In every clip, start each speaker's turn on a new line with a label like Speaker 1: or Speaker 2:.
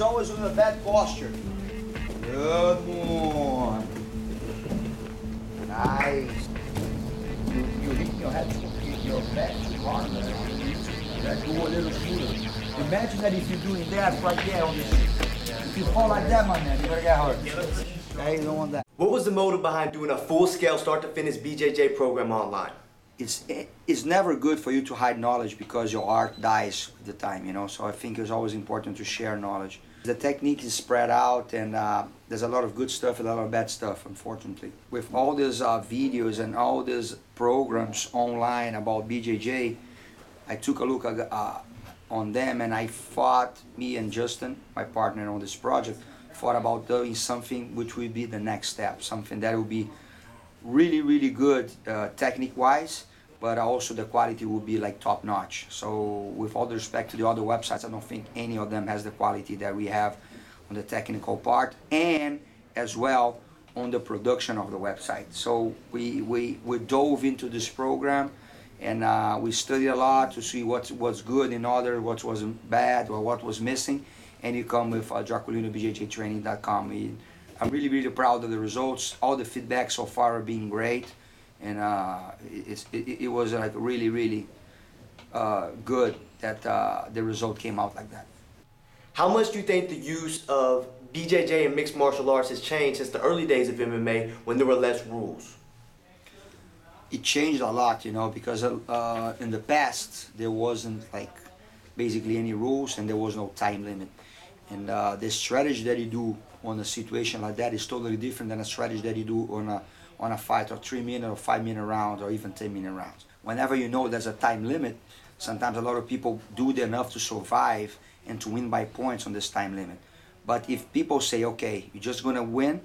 Speaker 1: It's always in a bad posture. Good one. Nice. You hit your head, your back too hard, man. Let go a little smoother. Imagine that if you're doing that right there on this. If you fall like that, my man, you're gonna get hurt. Okay, you don't want that.
Speaker 2: What was the motive behind doing a full-scale start-to-finish BJJ program online?
Speaker 1: It's never good for you to hide knowledge because your art dies with the time, you know. So I think it's always important to share knowledge. The technique is spread out, and there's a lot of good stuff and a lot of bad stuff, unfortunately. With all these videos and all these programs online about BJJ, I took a look on them, and I thought, me and Justin, my partner on this project, thought about doing something which would be the next step, something that would be really, really good technique-wise, but also the quality will be like top-notch. So with all the respect to the other websites, I don't think any of them has the quality that we have on the technical part, and as well on the production of the website. So we dove into this program, and we studied a lot to see what was good in other, what was bad, or what was missing, and you come with DraculinoBJJtraining.com. I'm really, really proud of the results. All the feedback so far are being great, and it was like really, really good that the result came out like that.
Speaker 2: How much do you think the use of BJJ and mixed martial arts has changed since the early days of MMA when there were less rules?
Speaker 1: It changed a lot, you know, because in the past there wasn't like basically any rules, and there was no time limit. And the strategy that you do on a situation like that is totally different than a strategy that you do on a fight, or 3-minute or 5-minute rounds, or even 10-minute rounds. Whenever you know there's a time limit, sometimes a lot of people do enough to survive and to win by points on this time limit. But if people say, okay, you're just gonna win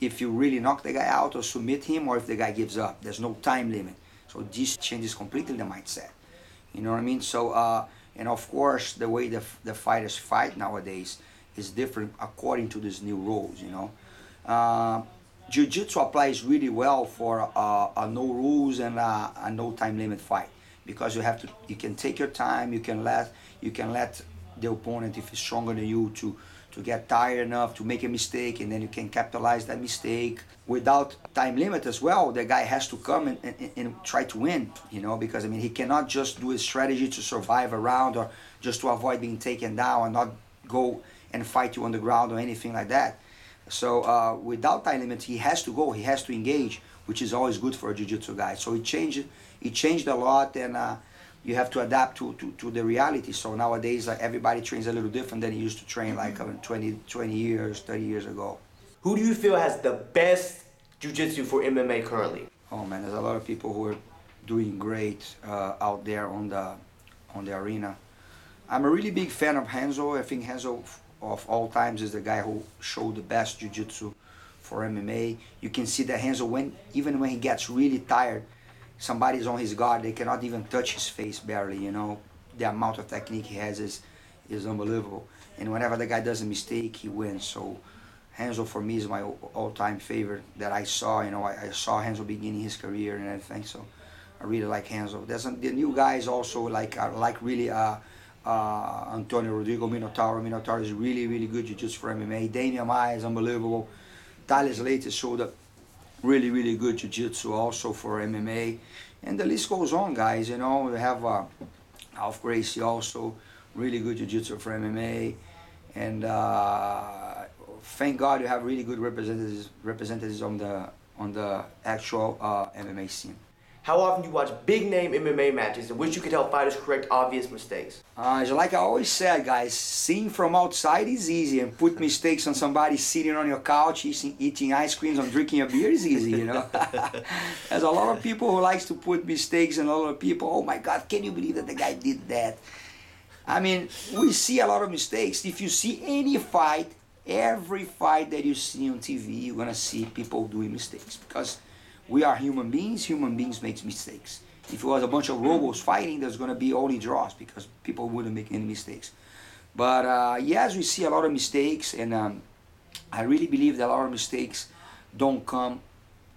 Speaker 1: if you really knock the guy out or submit him, or if the guy gives up, there's no time limit. So this changes completely the mindset. You know what I mean? So, and of course, the way the fighters fight nowadays is different according to these new rules, you know. Jiu-Jitsu applies really well for a no rules and a no time limit fight, because you can take your time, you can let the opponent, if he's stronger than you, to get tired enough to make a mistake, and then you can capitalize that mistake. Without time limit as well, the guy has to come and try to win, you know, because I mean, he cannot just do a strategy to survive a round, or just to avoid being taken down and not go and fight you on the ground or anything like that. So without time limit, he has to go, he has to engage, which is always good for a jiu-jitsu guy. So it changed a lot, and you have to adapt to the reality. So nowadays, like, everybody trains a little different than he used to train like 20 years, 30 years ago.
Speaker 2: Who do you feel has the best jiu-jitsu for MMA currently?
Speaker 1: Oh man, there's a lot of people who are doing great out there on the arena. I'm a really big fan of Renzo. I think Renzo of all times is the guy who showed the best jiu-jitsu for MMA. You can see that Renzo, even when he gets really tired, somebody's on his guard, they cannot even touch his face barely, you know. The amount of technique he has is unbelievable. And whenever the guy does a mistake, he wins. So Renzo for me is my all-time favorite that I saw. You know, I saw Renzo beginning his career and everything, so I really like Renzo. There's the new guys also like really Antonio Rodrigo Minotauro. Minotauro is really, really good jiu-jitsu for MMA. Damian Maia is unbelievable. Tyler Slater showed up really, really good jiu-jitsu also for MMA. And the list goes on, guys. You know, we have Alf Gracie also, really good jiu-jitsu for MMA. And thank God you have really good representatives on the actual MMA scene.
Speaker 2: How often do you watch big-name MMA matches in which you could help fighters correct obvious mistakes?
Speaker 1: Like I always said, guys, seeing from outside is easy, and put mistakes on somebody sitting on your couch, eating ice creams and drinking a beer is easy, you know. There's a lot of people who likes to put mistakes, and a lot of people, oh my God, can you believe that the guy did that? I mean, we see a lot of mistakes. If you see any fight, every fight that you see on TV, you're gonna see people doing mistakes, because we are human beings make mistakes. If it was a bunch of robots fighting, there's gonna be only draws, because people wouldn't make any mistakes. But yes, we see a lot of mistakes, and I really believe that a lot of mistakes don't come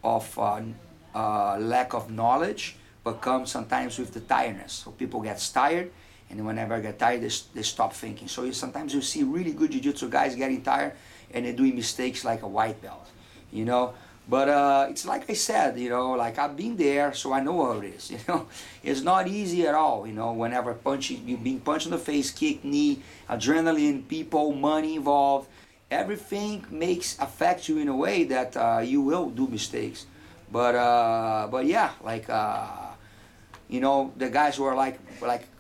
Speaker 1: of lack of knowledge, but come sometimes with the tiredness. So people get tired, and whenever I get tired, they stop thinking. So sometimes you see really good jiu-jitsu guys getting tired and they're doing mistakes like a white belt, you know. But it's like I said, you know, like I've been there, so I know how it is, you know. It's not easy at all, you know, whenever you're being punched in the face, kick, knee, adrenaline, people, money involved, everything affects you in a way that you will do mistakes. But yeah, like, you know, the guys who are like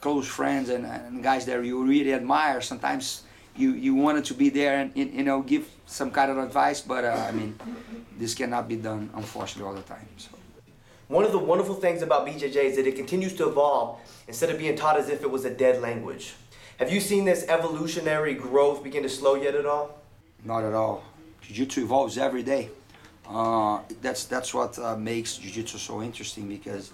Speaker 1: close friends and guys that you really admire, sometimes you wanted to be there and, you know, give some kind of advice, but I mean, this cannot be done, unfortunately, all the time. So.
Speaker 2: One of the wonderful things about BJJ is that it continues to evolve instead of being taught as if it was a dead language. Have you seen this evolutionary growth begin to slow yet at all?
Speaker 1: Not at all. Jiu-Jitsu evolves every day. That's what makes Jiu-Jitsu so interesting, because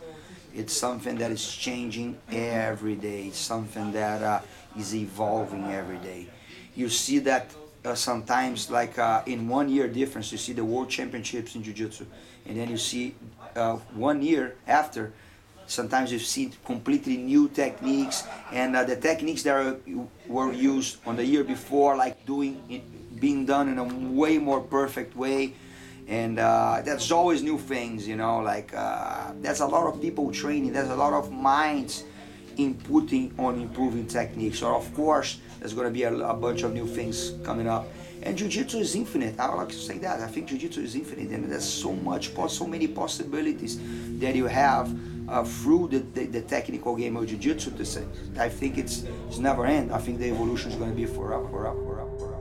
Speaker 1: it's something that is changing every day. It's something that is evolving every day. You see that sometimes, like in 1 year difference, you see the World Championships in Jiu-Jitsu, and then you see 1 year after, sometimes you see completely new techniques, and the techniques that were used on the year before, like being done in a way more perfect way. And that's always new things, you know, like there's a lot of people training, there's a lot of minds inputting on improving techniques. So of course there's going to be a bunch of new things coming up, and Jiu-Jitsu is infinite. I would like to say that I think Jiu-Jitsu is infinite, and there's so many possibilities that you have through the technical game of Jiu-Jitsu. I think it's never end. I think the evolution is going to be forever.